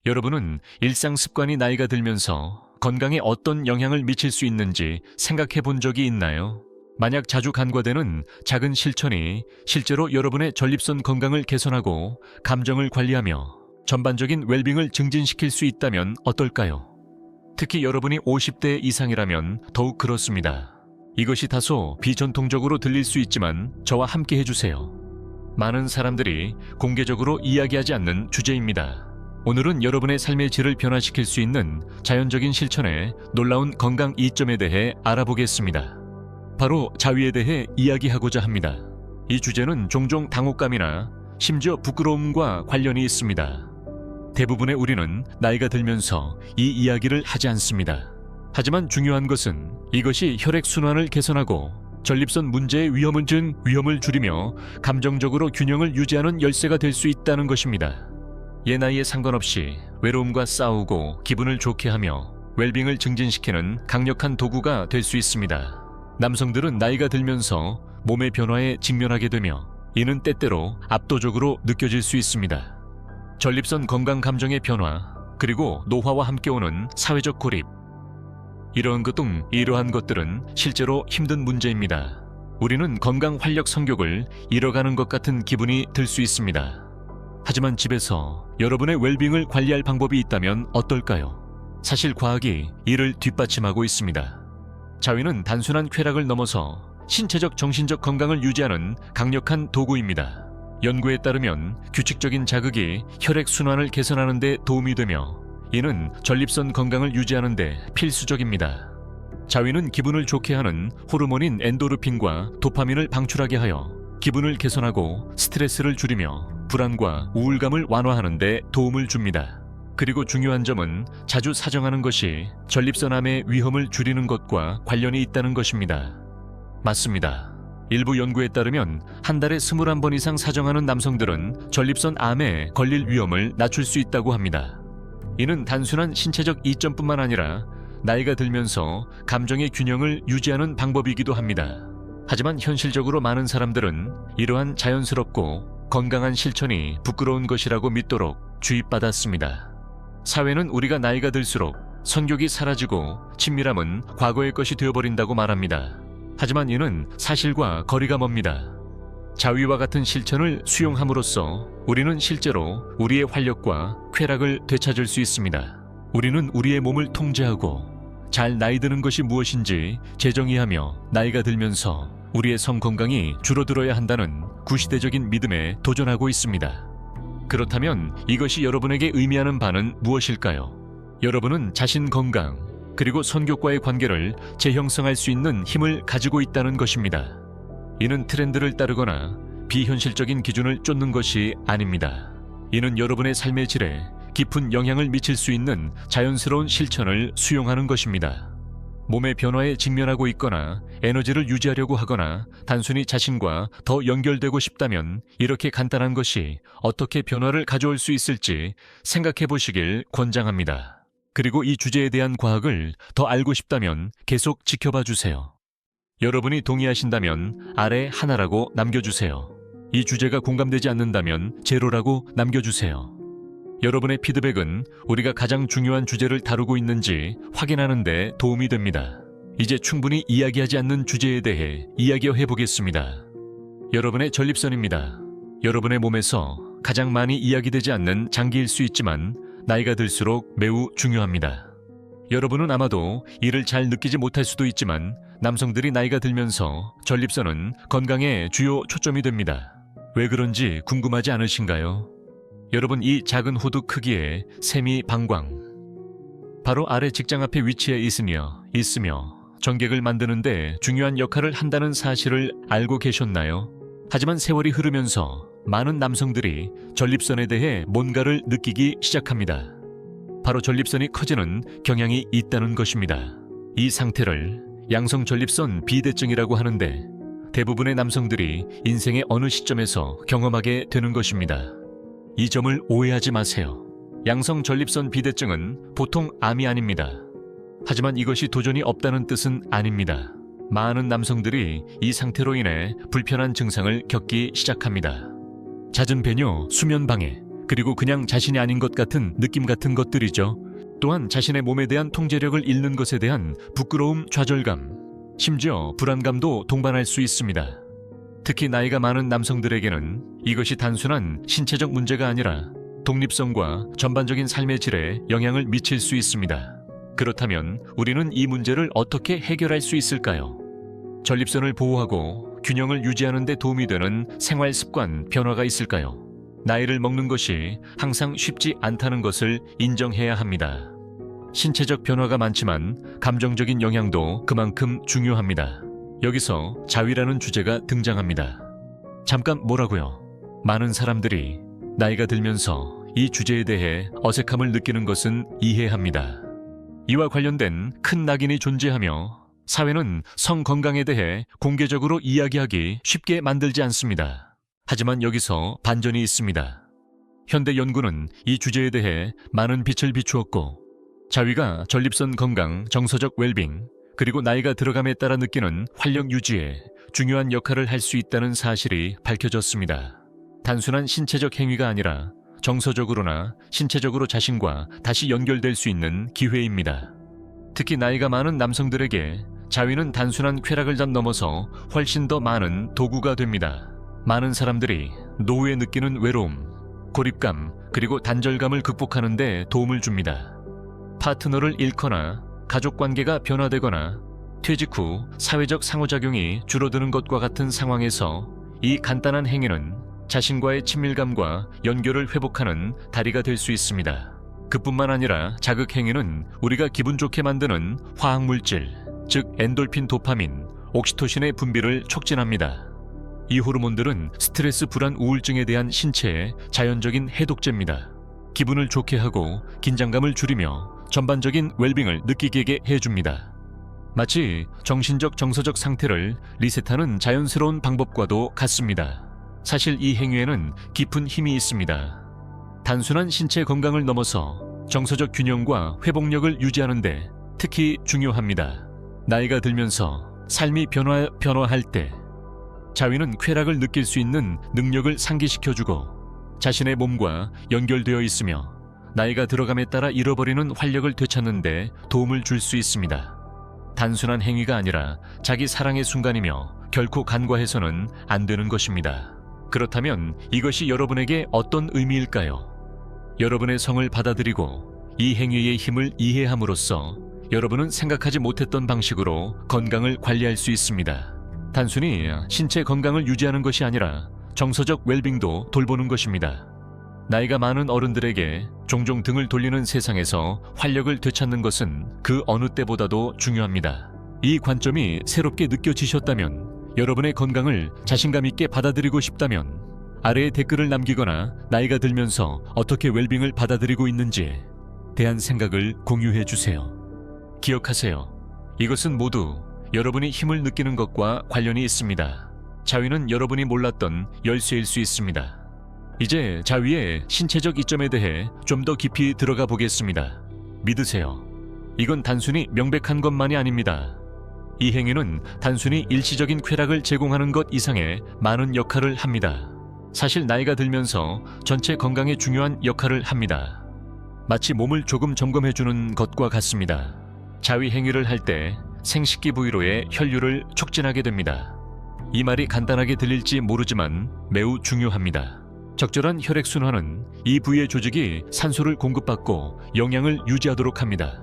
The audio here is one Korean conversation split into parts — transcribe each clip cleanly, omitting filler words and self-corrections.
여러분은 일상 습관이 나이가 들면서 건강에 어떤 영향을 미칠 수 있는지 생각해 본 적이 있나요? 만약 자주 간과되는 작은 실천이 실제로 여러분의 전립선 건강을 개선하고 감정을 관리하며 전반적인 웰빙을 증진시킬 수 있다면 어떨까요? 특히 여러분이 50대 이상이라면 더욱 그렇습니다. 이것이 다소 비전통적으로 들릴 수 있지만 저와 함께 해주세요. 많은 사람들이 공개적으로 이야기하지 않는 주제입니다. 오늘은 여러분의 삶의 질을 변화시킬 수 있는 자연적인 실천의 놀라운 건강 이점에 대해 알아보겠습니다. 바로 자위에 대해 이야기하고자 합니다. 이 주제는 종종 당혹감이나 심지어 부끄러움과 관련이 있습니다. 대부분의 우리는 나이가 들면서 이 이야기를 하지 않습니다. 하지만 중요한 것은 이것이 혈액순환을 개선하고 전립선 문제의 위험을 줄이며 감정적으로 균형을 유지하는 열쇠가 될 수 있다는 것입니다. 나이에 상관없이 외로움과 싸우고 기분을 좋게 하며 웰빙을 증진시키는 강력한 도구가 될 수 있습니다. 남성들은 나이가 들면서 몸의 변화에 직면하게 되며 이는 때때로 압도적으로 느껴질 수 있습니다. 전립선 건강 감정의 변화, 그리고 노화와 함께 오는 사회적 고립, 이러한 것들은 실제로 힘든 문제입니다. 우리는 건강 활력 성격을 잃어가는 것 같은 기분이 들 수 있습니다. 하지만 집에서 여러분의 웰빙을 관리할 방법이 있다면 어떨까요? 사실 과학이 이를 뒷받침하고 있습니다. 자위는 단순한 쾌락을 넘어서 신체적 정신적 건강을 유지하는 강력한 도구입니다. 연구에 따르면 규칙적인 자극이 혈액순환을 개선하는 데 도움이 되며 이는 전립선 건강을 유지하는 데 필수적입니다. 자위는 기분을 좋게 하는 호르몬인 엔도르핀과 도파민을 방출하게 하여 기분을 개선하고 스트레스를 줄이며 불안과 우울감을 완화하는 데 도움을 줍니다. 그리고 중요한 점은 자주 사정하는 것이 전립선암의 위험을 줄이는 것과 관련이 있다는 것입니다. 맞습니다. 일부 연구에 따르면 한 달에 21번 이상 사정하는 남성들은 전립선암에 걸릴 위험을 낮출 수 있다고 합니다. 이는 단순한 신체적 이점뿐만 아니라 나이가 들면서 감정의 균형을 유지하는 방법이기도 합니다. 하지만 현실적으로 많은 사람들은 이러한 자연스럽고 건강한 실천이 부끄러운 것이라고 믿도록 주입받았습니다. 사회는 우리가 나이가 들수록 성욕이 사라지고 친밀함은 과거의 것이 되어버린다고 말합니다. 하지만 이는 사실과 거리가 멉니다. 자위와 같은 실천을 수용함으로써 우리는 실제로 우리의 활력과 쾌락을 되찾을 수 있습니다. 우리는 우리의 몸을 통제하고 잘 나이 드는 것이 무엇인지 재정의하며 나이가 들면서 우리의 성 건강이 줄어들어야 한다는 구시대적인 믿음에 도전하고 있습니다. 그렇다면 이것이 여러분에게 의미하는 바는 무엇일까요? 여러분은 자신 건강, 그리고 성욕과의 관계를 재형성할 수 있는 힘을 가지고 있다는 것입니다. 이는 트렌드를 따르거나 비현실적인 기준을 쫓는 것이 아닙니다. 이는 여러분의 삶의 질에 깊은 영향을 미칠 수 있는 자연스러운 실천을 수용하는 것입니다. 몸의 변화에 직면하고 있거나 에너지를 유지하려고 하거나 단순히 자신과 더 연결되고 싶다면 이렇게 간단한 것이 어떻게 변화를 가져올 수 있을지 생각해 보시길 권장합니다. 그리고 이 주제에 대한 과학을 더 알고 싶다면 계속 지켜봐 주세요. 여러분이 동의하신다면 아래 하나라고 남겨주세요. 이 주제가 공감되지 않는다면 제로라고 남겨주세요. 여러분의 피드백은 우리가 가장 중요한 주제를 다루고 있는지 확인하는 데 도움이 됩니다. 이제 충분히 이야기하지 않는 주제에 대해 이야기해 보겠습니다. 여러분의 전립선입니다. 여러분의 몸에서 가장 많이 이야기되지 않는 장기일 수 있지만 나이가 들수록 매우 중요합니다. 여러분은 아마도 이를 잘 느끼지 못할 수도 있지만 남성들이 나이가 들면서 전립선은 건강의 주요 초점이 됩니다. 왜 그런지 궁금하지 않으신가요? 여러분, 이 작은 호두 크기의 세미 방광, 바로 아래 직장 앞에 위치해 있으며 전객을 만드는 데 중요한 역할을 한다는 사실을 알고 계셨나요? 하지만 세월이 흐르면서 많은 남성들이 전립선에 대해 뭔가를 느끼기 시작합니다. 바로 전립선이 커지는 경향이 있다는 것입니다. 이 상태를 양성 전립선 비대증이라고 하는데 대부분의 남성들이 인생의 어느 시점에서 경험하게 되는 것입니다. 이 점을 오해하지 마세요. 양성 전립선 비대증은 보통 암이 아닙니다. 하지만 이것이 도전이 없다는 뜻은 아닙니다. 많은 남성들이 이 상태로 인해 불편한 증상을 겪기 시작합니다. 잦은 배뇨, 수면 방해, 그리고 그냥 자신이 아닌 것 같은 느낌 같은 것들이죠. 또한 자신의 몸에 대한 통제력을 잃는 것에 대한 부끄러움, 좌절감, 심지어 불안감도 동반할 수 있습니다. 특히 나이가 많은 남성들에게는 이것이 단순한 신체적 문제가 아니라 독립성과 전반적인 삶의 질에 영향을 미칠 수 있습니다. 그렇다면 우리는 이 문제를 어떻게 해결할 수 있을까요? 전립선을 보호하고 균형을 유지하는 데 도움이 되는 생활 습관 변화가 있을까요? 나이를 먹는 것이 항상 쉽지 않다는 것을 인정해야 합니다. 신체적 변화가 많지만 감정적인 영향도 그만큼 중요합니다. 여기서 자위라는 주제가 등장합니다. 잠깐 뭐라고요? 많은 사람들이 나이가 들면서 이 주제에 대해 어색함을 느끼는 것은 이해합니다. 이와 관련된 큰 낙인이 존재하며 사회는 성 건강에 대해 공개적으로 이야기하기 쉽게 만들지 않습니다. 하지만 여기서 반전이 있습니다. 현대 연구는 이 주제에 대해 많은 빛을 비추었고 자위가 전립선 건강, 정서적 웰빙, 그리고 나이가 들어감에 따라 느끼는 활력 유지에 중요한 역할을 할 수 있다는 사실이 밝혀졌습니다. 단순한 신체적 행위가 아니라 정서적으로나 신체적으로 자신과 다시 연결될 수 있는 기회입니다. 특히 나이가 많은 남성들에게 자위는 단순한 쾌락을 넘어서 훨씬 더 많은 도구가 됩니다. 많은 사람들이 노후에 느끼는 외로움, 고립감, 그리고 단절감을 극복하는 데 도움을 줍니다. 파트너를 잃거나 가족관계가 변화되거나 퇴직 후 사회적 상호작용이 줄어드는 것과 같은 상황에서 이 간단한 행위는 자신과의 친밀감과 연결을 회복하는 다리가 될 수 있습니다. 그뿐만 아니라 자극 행위는 우리가 기분 좋게 만드는 화학물질, 즉 엔돌핀, 도파민, 옥시토신의 분비를 촉진합니다. 이 호르몬들은 스트레스, 불안, 우울증에 대한 신체의 자연적인 해독제입니다. 기분을 좋게 하고 긴장감을 줄이며 전반적인 웰빙을 느끼게 해줍니다. 마치 정신적, 정서적 상태를 리셋하는 자연스러운 방법과도 같습니다. 사실 이 행위에는 깊은 힘이 있습니다. 단순한 신체 건강을 넘어서 정서적 균형과 회복력을 유지하는 데 특히 중요합니다. 나이가 들면서 삶이 변화할 때 자위는 쾌락을 느낄 수 있는 능력을 상기시켜주고 자신의 몸과 연결되어 있으며 나이가 들어감에 따라 잃어버리는 활력을 되찾는 데 도움을 줄 수 있습니다. 단순한 행위가 아니라 자기 사랑의 순간이며 결코 간과해서는 안 되는 것입니다. 그렇다면 이것이 여러분에게 어떤 의미일까요? 여러분의 성을 받아들이고 이 행위의 힘을 이해함으로써 여러분은 생각하지 못했던 방식으로 건강을 관리할 수 있습니다. 단순히 신체 건강을 유지하는 것이 아니라 정서적 웰빙도 돌보는 것입니다. 나이가 많은 어른들에게 종종 등을 돌리는 세상에서 활력을 되찾는 것은 그 어느 때보다도 중요합니다. 이 관점이 새롭게 느껴지셨다면, 여러분의 건강을 자신감 있게 받아들이고 싶다면 아래에 댓글을 남기거나 나이가 들면서 어떻게 웰빙을 받아들이고 있는지에 대한 생각을 공유해 주세요. 기억하세요. 이것은 모두 여러분이 힘을 느끼는 것과 관련이 있습니다. 자위는 여러분이 몰랐던 열쇠일 수 있습니다. 이제 자위의 신체적 이점에 대해 좀 더 깊이 들어가 보겠습니다. 믿으세요. 이건 단순히 명백한 것만이 아닙니다. 이 행위는 단순히 일시적인 쾌락을 제공하는 것 이상의 많은 역할을 합니다. 사실 나이가 들면서 전체 건강에 중요한 역할을 합니다. 마치 몸을 조금 점검해주는 것과 같습니다. 자위 행위를 할 때 생식기 부위로의 혈류를 촉진하게 됩니다. 이 말이 간단하게 들릴지 모르지만 매우 중요합니다. 적절한 혈액순환은 이 부위의 조직이 산소를 공급받고 영양을 유지하도록 합니다.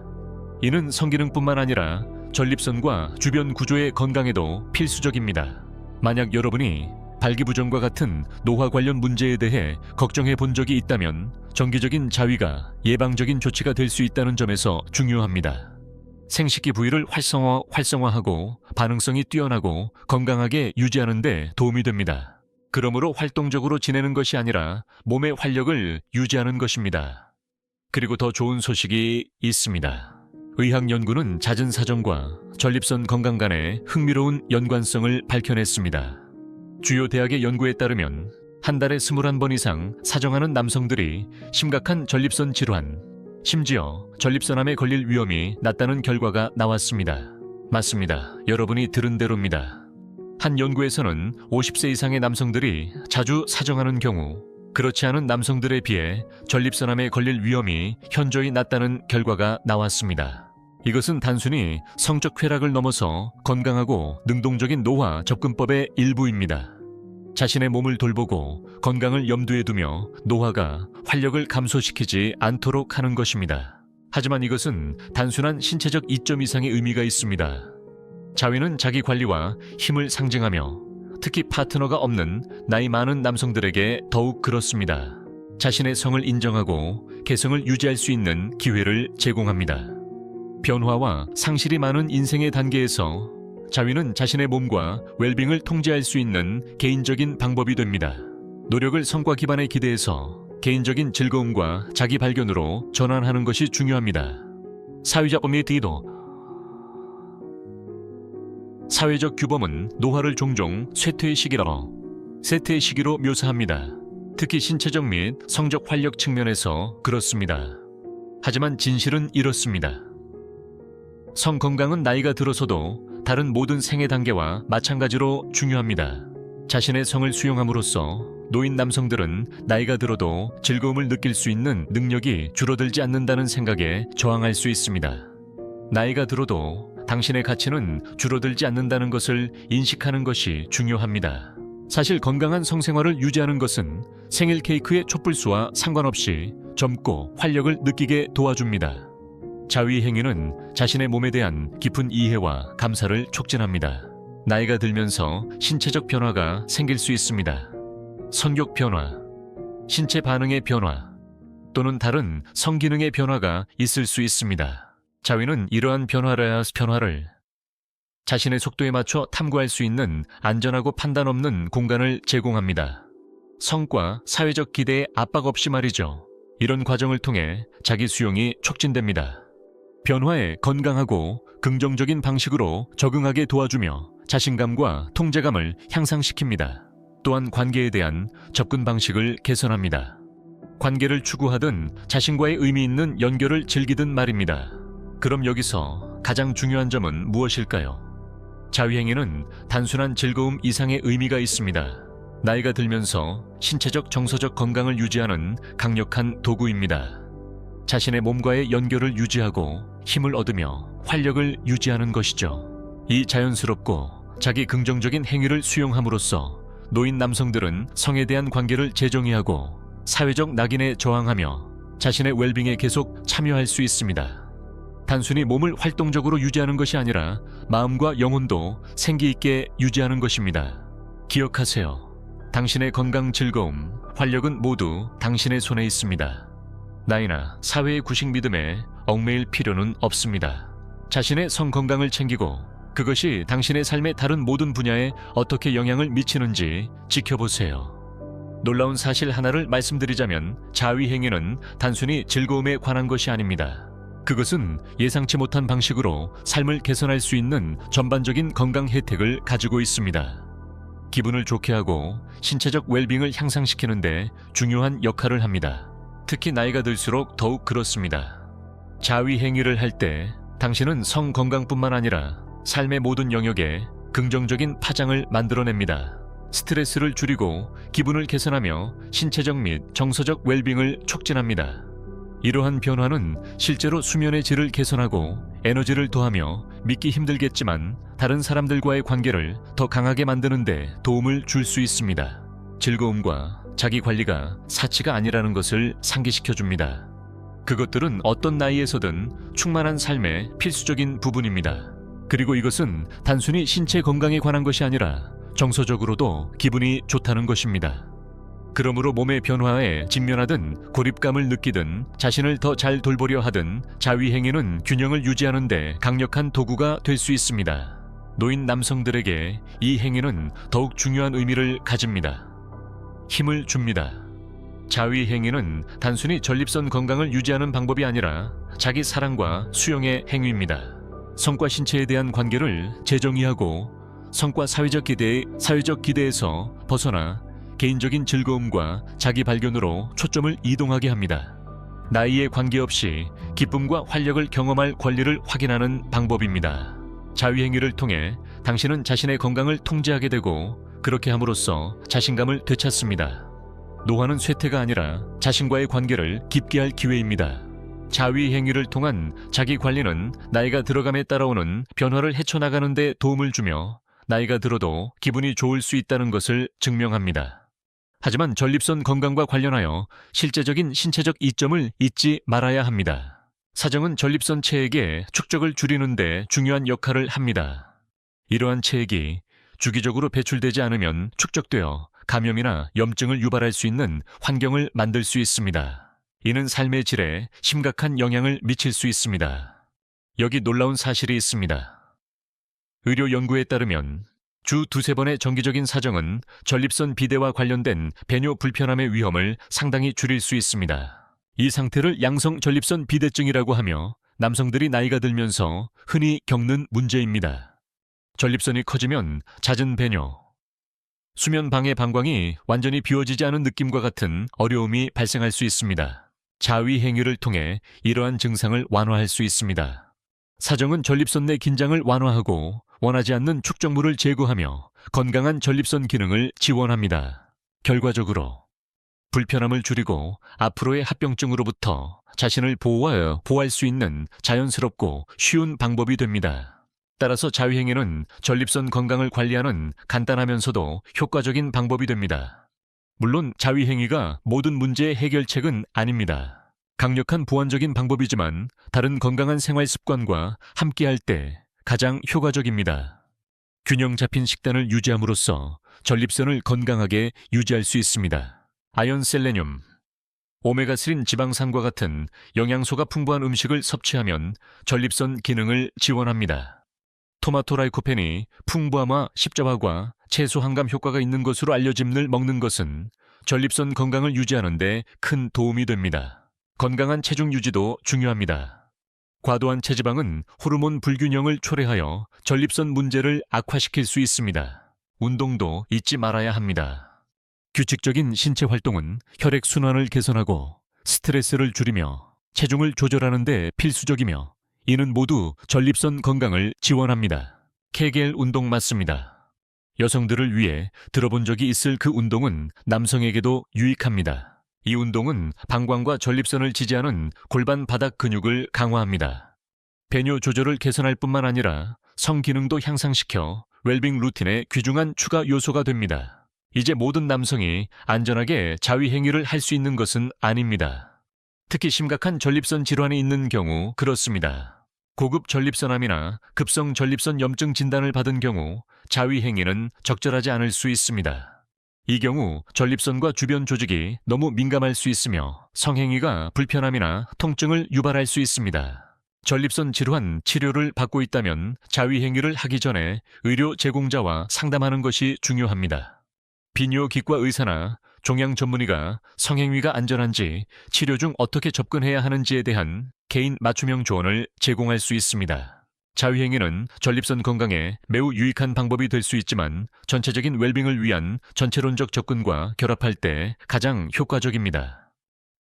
이는 성기능뿐만 아니라 전립선과 주변 구조의 건강에도 필수적입니다. 만약 여러분이 발기부전과 같은 노화 관련 문제에 대해 걱정해 본 적이 있다면 정기적인 자위가 예방적인 조치가 될 수 있다는 점에서 중요합니다. 생식기 부위를 활성화하고 반응성이 뛰어나고 건강하게 유지하는 데 도움이 됩니다. 그러므로 활동적으로 지내는 것이 아니라 몸의 활력을 유지하는 것입니다. 그리고 더 좋은 소식이 있습니다. 의학 연구는 잦은 사정과 전립선 건강 간의 흥미로운 연관성을 밝혀냈습니다. 주요 대학의 연구에 따르면 한 달에 21번 이상 사정하는 남성들이 심각한 전립선 질환, 심지어 전립선암에 걸릴 위험이 낮다는 결과가 나왔습니다. 맞습니다. 여러분이 들은 대로입니다. 한 연구에서는 50세 이상의 남성들이 자주 사정하는 경우 그렇지 않은 남성들에 비해 전립선암에 걸릴 위험이 현저히 낮다는 결과가 나왔습니다. 이것은 단순히 성적 쾌락을 넘어서 건강하고 능동적인 노화 접근법의 일부입니다. 자신의 몸을 돌보고 건강을 염두에 두며 노화가 활력을 감소시키지 않도록 하는 것입니다. 하지만 이것은 단순한 신체적 이점 이상의 의미가 있습니다. 자위는 자기 관리와 힘을 상징하며 특히 파트너가 없는 나이 많은 남성들에게 더욱 그렇습니다. 자신의 성을 인정하고 개성을 유지할 수 있는 기회를 제공합니다. 변화와 상실이 많은 인생의 단계에서 자위는 자신의 몸과 웰빙을 통제할 수 있는 개인적인 방법이 됩니다. 노력을 성과 기반의 기대에서 개인적인 즐거움과 자기 발견으로 전환하는 것이 중요합니다. 사회적 규범은 노화를 종종 쇠퇴의 시기로 묘사합니다. 특히 신체적 및 성적 활력 측면에서 그렇습니다. 하지만 진실은 이렇습니다. 성 건강은 나이가 들어서도 다른 모든 생애 단계와 마찬가지로 중요합니다. 자신의 성을 수용함으로써 노인 남성들은 나이가 들어도 즐거움을 느낄 수 있는 능력이 줄어들지 않는다는 생각에 저항할 수 있습니다. 나이가 들어도 당신의 가치는 줄어들지 않는다는 것을 인식하는 것이 중요합니다. 사실 건강한 성생활을 유지하는 것은 생일 케이크의 촛불수와 상관없이 젊고 활력을 느끼게 도와줍니다. 자위 행위는 자신의 몸에 대한 깊은 이해와 감사를 촉진합니다. 나이가 들면서 신체적 변화가 생길 수 있습니다. 성욕 변화, 신체 반응의 변화, 또는 다른 성기능의 변화가 있을 수 있습니다. 자위는 이러한 변화를 자신의 속도에 맞춰 탐구할 수 있는 안전하고 판단 없는 공간을 제공합니다. 성과 사회적 기대에 압박 없이 말이죠. 이런 과정을 통해 자기 수용이 촉진됩니다. 변화에 건강하고 긍정적인 방식으로 적응하게 도와주며 자신감과 통제감을 향상시킵니다. 또한 관계에 대한 접근 방식을 개선합니다. 관계를 추구하든 자신과의 의미 있는 연결을 즐기든 말입니다. 그럼 여기서 가장 중요한 점은 무엇일까요? 자위행위는 단순한 즐거움 이상의 의미가 있습니다. 나이가 들면서 신체적 정서적 건강을 유지하는 강력한 도구입니다. 자신의 몸과의 연결을 유지하고 힘을 얻으며 활력을 유지하는 것이죠. 이 자연스럽고 자기 긍정적인 행위를 수용함으로써 노인 남성들은 성에 대한 관계를 재정의하고 사회적 낙인에 저항하며 자신의 웰빙에 계속 참여할 수 있습니다. 단순히 몸을 활동적으로 유지하는 것이 아니라 마음과 영혼도 생기 있게 유지하는 것입니다. 기억하세요. 당신의 건강, 즐거움, 활력은 모두 당신의 손에 있습니다. 나이나 사회의 구식 믿음에 얽매일 필요는 없습니다. 자신의 성 건강을 챙기고 그것이 당신의 삶의 다른 모든 분야에 어떻게 영향을 미치는지 지켜보세요. 놀라운 사실 하나를 말씀드리자면 자위 행위는 단순히 즐거움에 관한 것이 아닙니다. 그것은 예상치 못한 방식으로 삶을 개선할 수 있는 전반적인 건강 혜택을 가지고 있습니다. 기분을 좋게 하고 신체적 웰빙을 향상시키는데 중요한 역할을 합니다. 특히 나이가 들수록 더욱 그렇습니다. 자위 행위를 할 때 당신은 성 건강뿐만 아니라 삶의 모든 영역에 긍정적인 파장을 만들어냅니다. 스트레스를 줄이고 기분을 개선하며 신체적 및 정서적 웰빙을 촉진합니다. 이러한 변화는 실제로 수면의 질을 개선하고 에너지를 더하며 믿기 힘들겠지만 다른 사람들과의 관계를 더 강하게 만드는 데 도움을 줄 수 있습니다. 즐거움과 자기 관리가 사치가 아니라는 것을 상기시켜줍니다. 그것들은 어떤 나이에서든 충만한 삶의 필수적인 부분입니다. 그리고 이것은 단순히 신체 건강에 관한 것이 아니라 정서적으로도 기분이 좋다는 것입니다. 그러므로 몸의 변화에 직면하든 고립감을 느끼든 자신을 더 잘 돌보려 하든 자위 행위는 균형을 유지하는 데 강력한 도구가 될 수 있습니다. 노인 남성들에게 이 행위는 더욱 중요한 의미를 가집니다. 힘을 줍니다. 자위 행위는 단순히 전립선 건강을 유지하는 방법이 아니라 자기 사랑과 수용의 행위입니다. 성과 신체에 대한 관계를 재정의하고 성과 사회적 기대에서 벗어나 개인적인 즐거움과 자기 발견으로 초점을 이동하게 합니다. 나이에 관계없이 기쁨과 활력을 경험할 권리를 확인하는 방법입니다. 자위행위를 통해 당신은 자신의 건강을 통제하게 되고 그렇게 함으로써 자신감을 되찾습니다. 노화는 쇠퇴가 아니라 자신과의 관계를 깊게 할 기회입니다. 자위 행위를 통한 자기 관리는 나이가 들어감에 따라오는 변화를 헤쳐나가는 데 도움을 주며 나이가 들어도 기분이 좋을 수 있다는 것을 증명합니다. 하지만 전립선 건강과 관련하여 실제적인 신체적 이점을 잊지 말아야 합니다. 사정은 전립선 체액의 축적을 줄이는 데 중요한 역할을 합니다. 이러한 체액이 주기적으로 배출되지 않으면 축적되어 감염이나 염증을 유발할 수 있는 환경을 만들 수 있습니다. 이는 삶의 질에 심각한 영향을 미칠 수 있습니다. 여기 놀라운 사실이 있습니다. 의료 연구에 따르면 주 두세 번의 정기적인 사정은 전립선 비대와 관련된 배뇨 불편함의 위험을 상당히 줄일 수 있습니다. 이 상태를 양성 전립선 비대증이라고 하며 남성들이 나이가 들면서 흔히 겪는 문제입니다. 전립선이 커지면 잦은 배뇨, 수면 방해 방광이 완전히 비워지지 않은 느낌과 같은 어려움이 발생할 수 있습니다. 자위 행위를 통해 이러한 증상을 완화할 수 있습니다. 사정은 전립선 내 긴장을 완화하고 원하지 않는 축적물을 제거하며 건강한 전립선 기능을 지원합니다. 결과적으로 불편함을 줄이고 앞으로의 합병증으로부터 자신을 보호할 수 있는 자연스럽고 쉬운 방법이 됩니다. 따라서 자위행위는 전립선 건강을 관리하는 간단하면서도 효과적인 방법이 됩니다. 물론 자위행위가 모든 문제의 해결책은 아닙니다. 강력한 보완적인 방법이지만 다른 건강한 생활 습관과 함께할 때 가장 효과적입니다. 균형 잡힌 식단을 유지함으로써 전립선을 건강하게 유지할 수 있습니다. 아연, 셀레늄, 오메가3 지방산과 같은 영양소가 풍부한 음식을 섭취하면 전립선 기능을 지원합니다. 토마토 라이코펜이 풍부함과 십자화과 채소 항암 효과가 있는 것으로 알려짐을 먹는 것은 전립선 건강을 유지하는 데 큰 도움이 됩니다. 건강한 체중 유지도 중요합니다. 과도한 체지방은 호르몬 불균형을 초래하여 전립선 문제를 악화시킬 수 있습니다. 운동도 잊지 말아야 합니다. 규칙적인 신체 활동은 혈액순환을 개선하고 스트레스를 줄이며 체중을 조절하는 데 필수적이며 이는 모두 전립선 건강을 지원합니다. 케겔 운동 맞습니다. 여성들을 위해 들어본 적이 있을 그 운동은 남성에게도 유익합니다. 이 운동은 방광과 전립선을 지지하는 골반 바닥 근육을 강화합니다. 배뇨 조절을 개선할 뿐만 아니라 성기능도 향상시켜 웰빙 루틴의 귀중한 추가 요소가 됩니다. 이제 모든 남성이 안전하게 자위행위를 할 수 있는 것은 아닙니다. 특히 심각한 전립선 질환이 있는 경우 그렇습니다. 고급 전립선암이나 급성 전립선 염증 진단을 받은 경우 자위행위는 적절하지 않을 수 있습니다. 이 경우 전립선과 주변 조직이 너무 민감할 수 있으며 성행위가 불편함이나 통증을 유발할 수 있습니다. 전립선 질환 치료를 받고 있다면 자위행위를 하기 전에 의료 제공자와 상담하는 것이 중요합니다. 비뇨기과 의사나 종양 전문의가 성행위가 안전한지 치료 중 어떻게 접근해야 하는지에 대한 개인 맞춤형 조언을 제공할 수 있습니다. 자위행위는 전립선 건강에 매우 유익한 방법이 될 수 있지만 전체적인 웰빙을 위한 전체론적 접근과 결합할 때 가장 효과적입니다.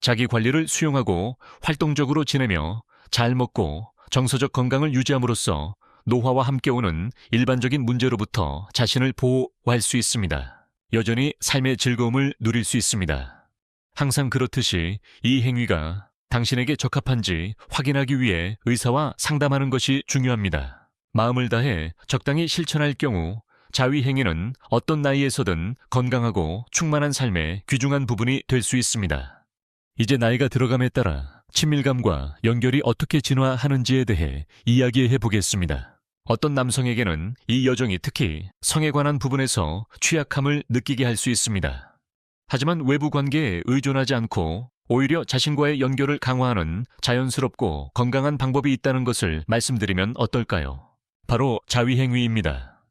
자기 관리를 수용하고 활동적으로 지내며 잘 먹고 정서적 건강을 유지함으로써 노화와 함께 오는 일반적인 문제로부터 자신을 보호할 수 있습니다. 여전히 삶의 즐거움을 누릴 수 있습니다. 항상 그렇듯이 이 행위가 당신에게 적합한지 확인하기 위해 의사와 상담하는 것이 중요합니다. 마음을 다해 적당히 실천할 경우 자위행위는 어떤 나이에서든 건강하고 충만한 삶의 귀중한 부분이 될 수 있습니다. 이제 나이가 들어감에 따라 친밀감과 연결이 어떻게 진화하는지에 대해 이야기해 보겠습니다. 어떤 남성에게는 이 여정이 특히 성에 관한 부분에서 취약함을 느끼게 할 수 있습니다. 하지만 외부 관계에 의존하지 않고 오히려 자신과의 연결을 강화하는 자연스럽고 건강한 방법이 있다는 것을 말씀드리면 어떨까요? 바로 자위행위입니다.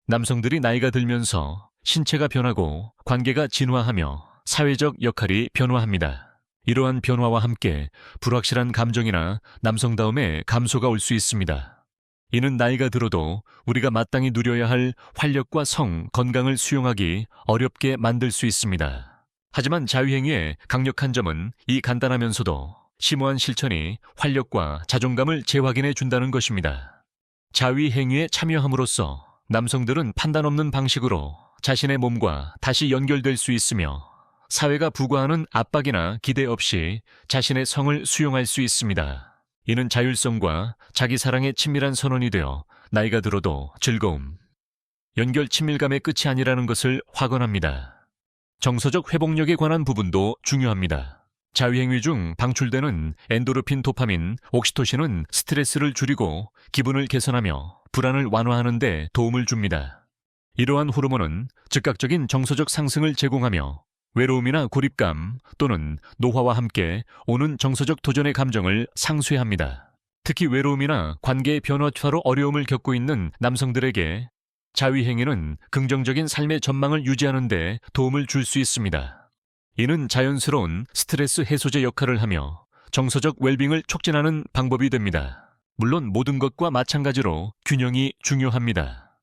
남성들이 나이가 들면서 신체가 변하고 관계가 진화하며 사회적 역할이 변화합니다. 이러한 변화와 함께 불확실한 감정이나 남성다움의 감소가 올 수 있습니다. 이는 나이가 들어도 우리가 마땅히 누려야 할 활력과 성, 건강을 수용하기 어렵게 만들 수 있습니다. 하지만 자위행위의 강력한 점은 이 간단하면서도 심오한 실천이 활력과 자존감을 재확인해 준다는 것입니다. 자위행위에 참여함으로써 남성들은 판단 없는 방식으로 자신의 몸과 다시 연결될 수 있으며 사회가 부과하는 압박이나 기대 없이 자신의 성을 수용할 수 있습니다. 이는 자율성과 자기 사랑의 친밀한 선언이 되어 나이가 들어도 즐거움, 연결 친밀감의 끝이 아니라는 것을 확언합니다. 정서적 회복력에 관한 부분도 중요합니다. 자위행위 중 방출되는 엔도르핀, 도파민, 옥시토신은 스트레스를 줄이고 기분을 개선하며 불안을 완화하는 데 도움을 줍니다. 이러한 호르몬은 즉각적인 정서적 상승을 제공하며 외로움이나 고립감 또는 노화와 함께 오는 정서적 도전의 감정을 상쇄합니다. 특히 외로움이나 관계의 변화로 어려움을 겪고 있는 남성들에게 자위행위는 긍정적인 삶의 전망을 유지하는 데 도움을 줄 수 있습니다. 이는 자연스러운 스트레스 해소제 역할을 하며 정서적 웰빙을 촉진하는 방법이 됩니다. 물론 모든 것과 마찬가지로 균형이 중요합니다.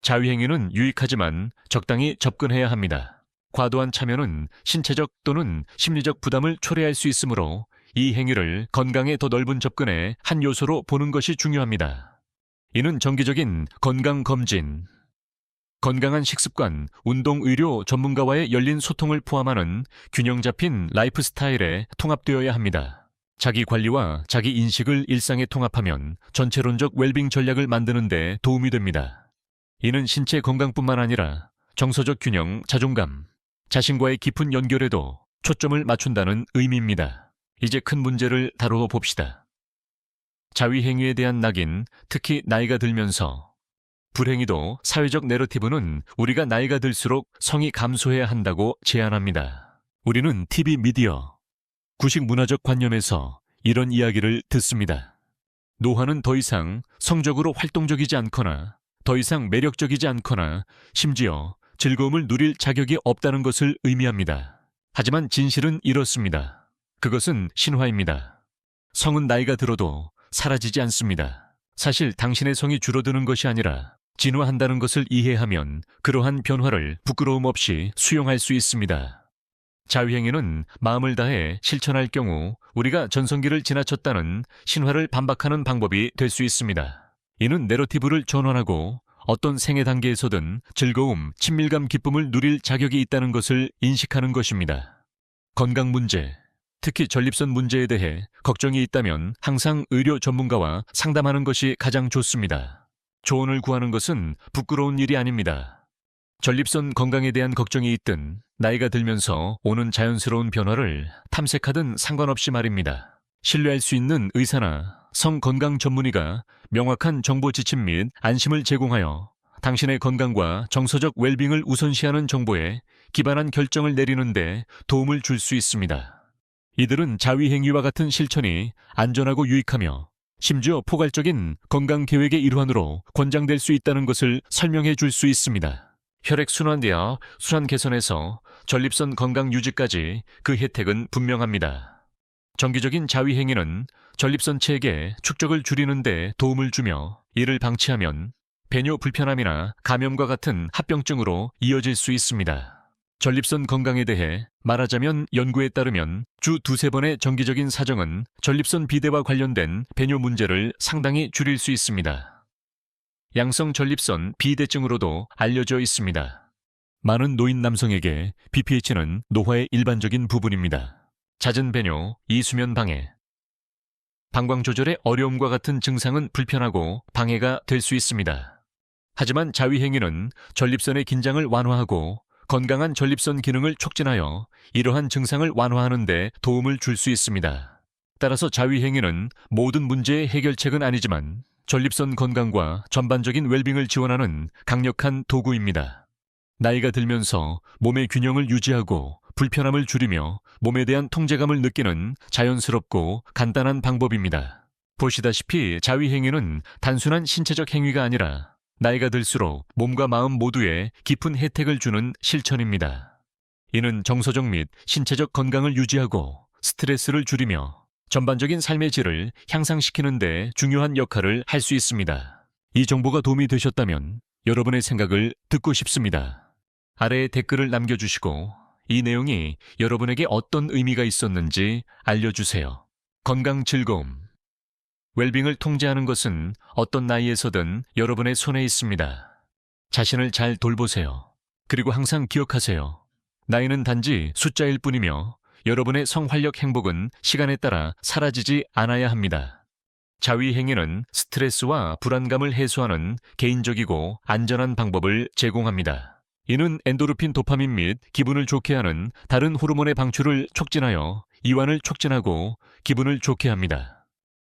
자위행위는 유익하지만 적당히 접근해야 합니다. 과도한 참여는 신체적 또는 심리적 부담을 초래할 수 있으므로 이 행위를 건강의 더 넓은 접근의 한 요소로 보는 것이 중요합니다. 이는 정기적인 건강검진, 건강한 식습관, 운동, 의료 전문가와의 열린 소통을 포함하는 균형 잡힌 라이프 스타일에 통합되어야 합니다. 자기 관리와 자기 인식을 일상에 통합하면 전체론적 웰빙 전략을 만드는 데 도움이 됩니다. 이는 신체 건강뿐만 아니라 정서적 균형, 자존감, 자신과의 깊은 연결에도 초점을 맞춘다는 의미입니다. 이제 큰 문제를 다루어 봅시다. 자위행위에 대한 낙인, 특히 나이가 들면서 불행히도 사회적 내러티브는 우리가 나이가 들수록 성이 감소해야 한다고 제안합니다. 우리는 TV, 미디어, 구식 문화적 관념에서 이런 이야기를 듣습니다. 노화는 더 이상 성적으로 활동적이지 않거나 더 이상 매력적이지 않거나 심지어 즐거움을 누릴 자격이 없다는 것을 의미합니다. 하지만 진실은 이렇습니다. 그것은 신화입니다. 성은 나이가 들어도 사라지지 않습니다. 사실 당신의 성이 줄어드는 것이 아니라 진화한다는 것을 이해하면 그러한 변화를 부끄러움 없이 수용할 수 있습니다. 자위행위는 마음을 다해 실천할 경우 우리가 전성기를 지나쳤다는 신화를 반박하는 방법이 될 수 있습니다. 이는 내러티브를 전환하고 어떤 생애 단계에서든 즐거움, 친밀감, 기쁨을 누릴 자격이 있다는 것을 인식하는 것입니다. 건강 문제, 특히 전립선 문제에 대해 걱정이 있다면 항상 의료 전문가와 상담하는 것이 가장 좋습니다. 조언을 구하는 것은 부끄러운 일이 아닙니다. 전립선 건강에 대한 걱정이 있든 나이가 들면서 오는 자연스러운 변화를 탐색하든 상관없이 말입니다. 신뢰할 수 있는 의사나 성건강 전문의가 명확한 정보 지침 및 안심을 제공하여 당신의 건강과 정서적 웰빙을 우선시하는 정보에 기반한 결정을 내리는 데 도움을 줄 수 있습니다. 이들은 자위행위와 같은 실천이 안전하고 유익하며 심지어 포괄적인 건강 계획의 일환으로 권장될 수 있다는 것을 설명해 줄 수 있습니다. 혈액순환과 순환 개선에서 전립선 건강 유지까지 그 혜택은 분명합니다. 정기적인 자위행위는 전립선 체액의 축적을 줄이는 데 도움을 주며 이를 방치하면 배뇨 불편함이나 감염과 같은 합병증으로 이어질 수 있습니다. 전립선 건강에 대해 말하자면 연구에 따르면 주 2-3번의 정기적인 사정은 전립선 비대와 관련된 배뇨 문제를 상당히 줄일 수 있습니다. 양성 전립선 비대증으로도 알려져 있습니다. 많은 노인 남성에게 BPH는 노화의 일반적인 부분입니다. 잦은 배뇨, 이수면 방해, 방광 조절의 어려움과 같은 증상은 불편하고 방해가 될 수 있습니다. 하지만 자위행위는 전립선의 긴장을 완화하고 건강한 전립선 기능을 촉진하여 이러한 증상을 완화하는 데 도움을 줄 수 있습니다. 따라서 자위행위는 모든 문제의 해결책은 아니지만 전립선 건강과 전반적인 웰빙을 지원하는 강력한 도구입니다. 나이가 들면서 몸의 균형을 유지하고 불편함을 줄이며 몸에 대한 통제감을 느끼는 자연스럽고 간단한 방법입니다. 보시다시피 자위행위는 단순한 신체적 행위가 아니라 나이가 들수록 몸과 마음 모두에 깊은 혜택을 주는 실천입니다. 이는 정서적 및 신체적 건강을 유지하고 스트레스를 줄이며 전반적인 삶의 질을 향상시키는 데 중요한 역할을 할 수 있습니다. 이 정보가 도움이 되셨다면 여러분의 생각을 듣고 싶습니다. 아래에 댓글을 남겨주시고 이 내용이 여러분에게 어떤 의미가 있었는지 알려주세요. 건강 즐거움. 웰빙을 통제하는 것은 어떤 나이에서든 여러분의 손에 있습니다. 자신을 잘 돌보세요. 그리고 항상 기억하세요. 나이는 단지 숫자일 뿐이며 여러분의 성활력 행복은 시간에 따라 사라지지 않아야 합니다. 자위 행위는 스트레스와 불안감을 해소하는 개인적이고 안전한 방법을 제공합니다. 이는 엔도르핀, 도파민 및 기분을 좋게 하는 다른 호르몬의 방출을 촉진하여 이완을 촉진하고 기분을 좋게 합니다.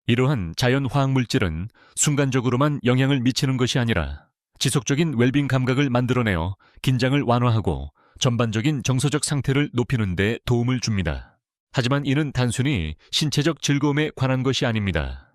이러한 자연 화학 물질은 순간적으로만 영향을 미치는 것이 아니라 지속적인 웰빙 감각을 만들어내어 긴장을 완화하고 전반적인 정서적 상태를 높이는 데 도움을 줍니다. 하지만 이는 단순히 신체적 즐거움에 관한 것이 아닙니다.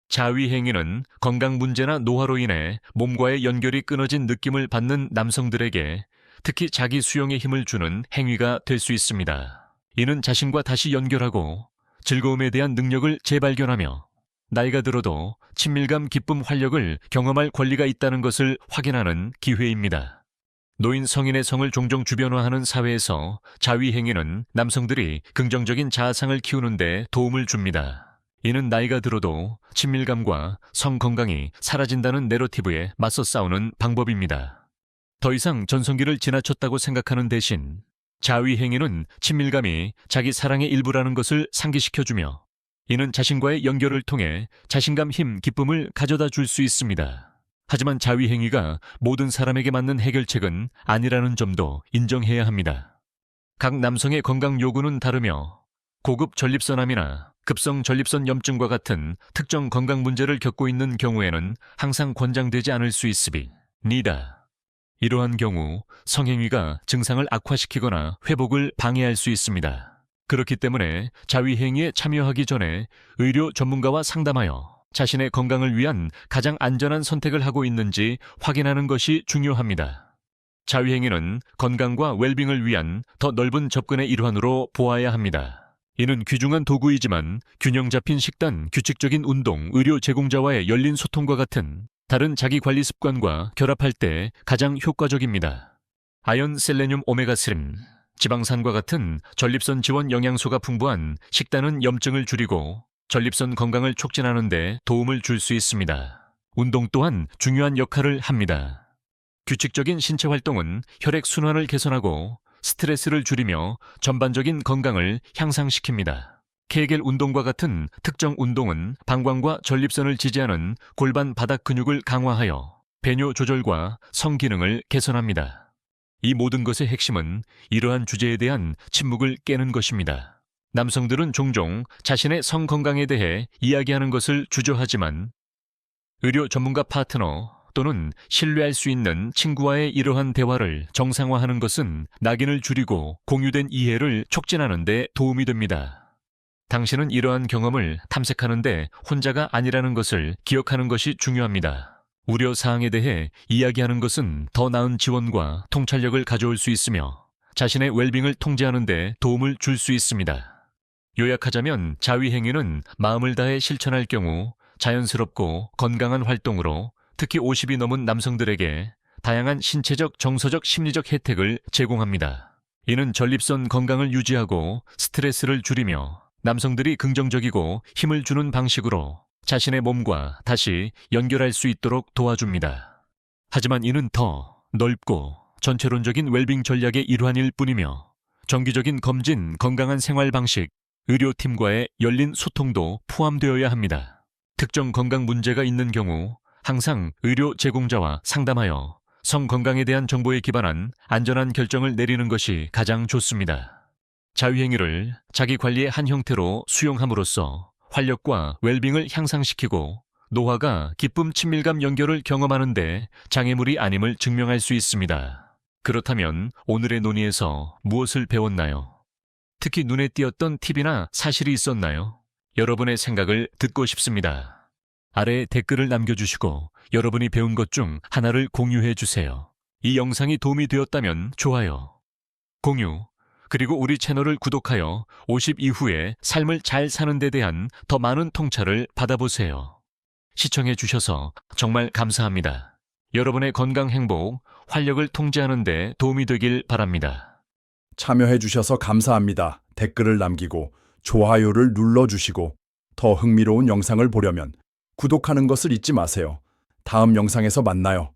자위 행위는 건강 문제나 노화로 인해 몸과의 연결이 끊어진 느낌을 받는 남성들에게 특히 자기 수용에 힘을 주는 행위가 될 수 있습니다. 이는 자신과 다시 연결하고 즐거움에 대한 능력을 재발견하며 나이가 들어도 친밀감, 기쁨, 활력을 경험할 권리가 있다는 것을 확인하는 기회입니다. 노인 성인의 성을 종종 주변화하는 사회에서 자위 행위는 남성들이 긍정적인 자아상을 키우는 데 도움을 줍니다. 이는 나이가 들어도 친밀감과 성 건강이 사라진다는 내러티브에 맞서 싸우는 방법입니다. 더 이상 전성기를 지나쳤다고 생각하는 대신 자위 행위는 친밀감이 자기 사랑의 일부라는 것을 상기시켜주며 이는 자신과의 연결을 통해 자신감, 힘, 기쁨을 가져다 줄 수 있습니다. 하지만 자위 행위가 모든 사람에게 맞는 해결책은 아니라는 점도 인정해야 합니다. 각 남성의 건강 요구는 다르며 고급 전립선암이나 급성 전립선 염증과 같은 특정 건강 문제를 겪고 있는 경우에는 항상 권장되지 않을 수 있습니다. 이러한 경우 성행위가 증상을 악화시키거나 회복을 방해할 수 있습니다. 그렇기 때문에 자위 행위에 참여하기 전에 의료 전문가와 상담하여 자신의 건강을 위한 가장 안전한 선택을 하고 있는지 확인하는 것이 중요합니다. 자위 행위는 건강과 웰빙을 위한 더 넓은 접근의 일환으로 보아야 합니다. 이는 귀중한 도구이지만 균형 잡힌 식단, 규칙적인 운동, 의료 제공자와의 열린 소통과 같은 다른 자기 관리 습관과 결합할 때 가장 효과적입니다. 아연, 셀레늄, 오메가3, 지방산과 같은 전립선 지원 영양소가 풍부한 식단은 염증을 줄이고 전립선 건강을 촉진하는 데 도움을 줄 수 있습니다. 운동 또한 중요한 역할을 합니다. 규칙적인 신체 활동은 혈액 순환을 개선하고 스트레스를 줄이며 전반적인 건강을 향상시킵니다. 케겔 운동과 같은 특정 운동은 방광과 전립선을 지지하는 골반 바닥 근육을 강화하여 배뇨 조절과 성 기능을 개선합니다. 이 모든 것의 핵심은 이러한 주제에 대한 침묵을 깨는 것입니다. 남성들은 종종 자신의 성 건강에 대해 이야기하는 것을 주저하지만 의료 전문가 파트너 또는 신뢰할 수 있는 친구와의 이러한 대화를 정상화하는 것은 낙인을 줄이고 공유된 이해를 촉진하는 데 도움이 됩니다. 당신은 이러한 경험을 탐색하는 데 혼자가 아니라는 것을 기억하는 것이 중요합니다. 우려 사항에 대해 이야기하는 것은 더 나은 지원과 통찰력을 가져올 수 있으며 자신의 웰빙을 통제하는 데 도움을 줄 수 있습니다. 요약하자면 자위 행위는 마음을 다해 실천할 경우 자연스럽고 건강한 활동으로 특히 50이 넘은 남성들에게 다양한 신체적, 정서적, 심리적 혜택을 제공합니다. 이는 전립선 건강을 유지하고 스트레스를 줄이며 남성들이 긍정적이고 힘을 주는 방식으로 자신의 몸과 다시 연결할 수 있도록 도와줍니다. 하지만 이는 더 넓고 전체론적인 웰빙 전략의 일환일 뿐이며 정기적인 검진, 건강한 생활 방식, 의료팀과의 열린 소통도 포함되어야 합니다. 특정 건강 문제가 있는 경우 항상 의료 제공자와 상담하여 성 건강에 대한 정보에 기반한 안전한 결정을 내리는 것이 가장 좋습니다. 자위 행위를 자기 관리의 한 형태로 수용함으로써 활력과 웰빙을 향상시키고 노화가 기쁨, 친밀감, 연결을 경험하는데 장애물이 아님을 증명할 수 있습니다. 그렇다면 오늘의 논의에서 무엇을 배웠나요? 특히 눈에 띄었던 팁이나 사실이 있었나요? 여러분의 생각을 듣고 싶습니다. 아래에 댓글을 남겨주시고 여러분이 배운 것 중 하나를 공유해 주세요. 이 영상이 도움이 되었다면 좋아요, 공유, 그리고 우리 채널을 구독하여 50 이후에 삶을 잘 사는 데 대한 더 많은 통찰을 받아보세요. 시청해 주셔서 정말 감사합니다. 여러분의 건강, 행복, 활력을 통제하는 데 도움이 되길 바랍니다. 참여해 주셔서 감사합니다. 댓글을 남기고 좋아요를 눌러주시고 더 흥미로운 영상을 보려면 구독하는 것을 잊지 마세요. 다음 영상에서 만나요.